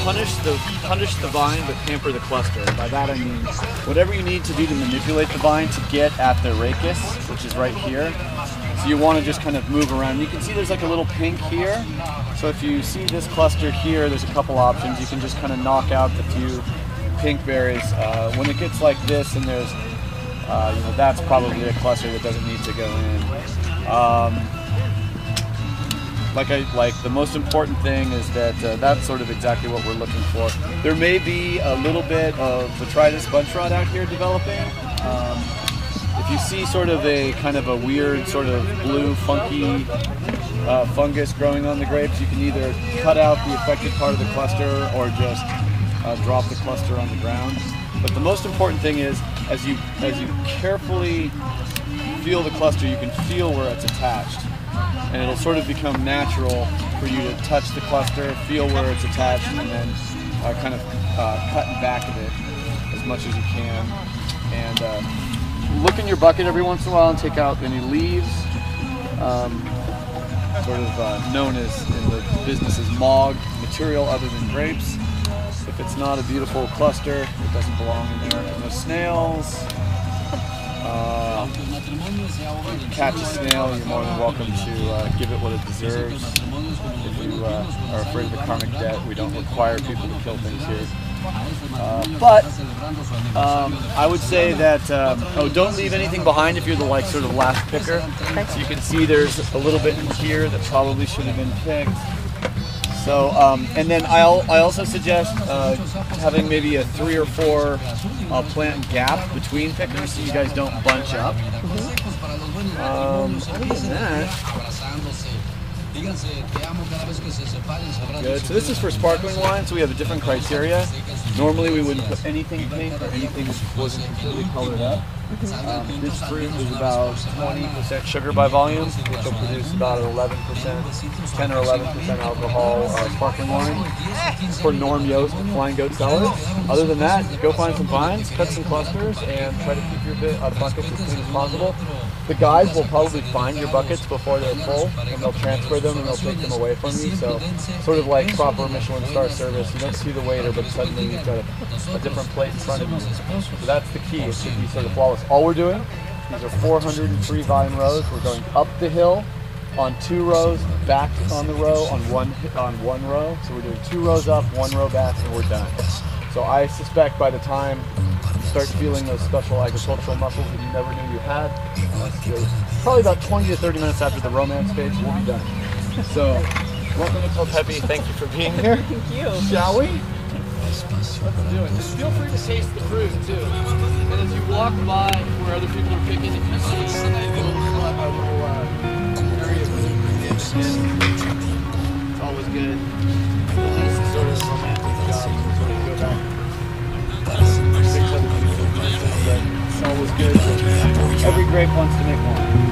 punish the vine but pamper the cluster. By that I mean whatever you need to do to manipulate the vine to get at the rachis, which is right here. So you want to just kind of move around. You can see there's like a little pink here. So if you see this cluster here, there's a couple options. You can just kind of knock out the few pink berries. When it gets like this and there's, you know, that's probably a cluster that doesn't need to go in. Like the most important thing is that that's sort of exactly what we're looking for. There may be a little bit of Botrytis bunch rot out here developing. If you see sort of a kind of a weird sort of blue funky fungus growing on the grapes, you can either cut out the affected part of the cluster or just drop the cluster on the ground. But the most important thing is as you carefully feel the cluster, you can feel where it's attached. And it'll sort of become natural for you to touch the cluster, feel where it's attached, and then kind of cut back of it as much as you can. And look in your bucket every once in a while and take out any leaves, sort of known as in the business as MOG, material other than grapes. If it's not a beautiful cluster, it doesn't belong in there. No snails. If you catch a snail, you're more than welcome to give it what it deserves. If you are afraid of a karmic debt, we don't require people to kill things here. But I would say that don't leave anything behind if you're the sort of last picker. So you can see there's a little bit in here that probably should have been picked. So and then I also suggest having maybe a 3 or 4 plant gap between pickers so you guys don't bunch up. Other than that, good. So this is for sparkling wine, so we have a different criteria. Normally we wouldn't put anything pink or anything that wasn't completely colored up. This fruit is about 20% sugar by volume, which will produce about 11%, 10 or 11% alcohol sparkling wine. For Norm Yost and Flying Goat Cellars. Other than that, go find some vines, cut some clusters, and try to keep your buckets as clean as possible. The guys will probably find your buckets before they're full, and they'll transfer them and they'll take them away from you. So, sort of like proper Michelin star service. You don't see the waiter, but suddenly you've got a different plate in front of you. So that's the key. It should be sort of flawless. All we're doing, these are 403 vine rows. We're going up the hill on 2 rows, back on the row on one row. So we're doing 2 rows up, 1 row back, and we're done. So I suspect by the time you start feeling those special agricultural muscles that you never knew you had, probably about 20 to 30 minutes after the romance phase, we'll be done. So, welcome to Clos Pepe. Thank you for being here. Thank you. Shall we? Let's do it. Just feel free to taste the fruit too. And as you walk by where other people are picking, if you see a little area of it's always good. At least sort of romantic job. Sort of go back. It's always good. Every grape wants to make one.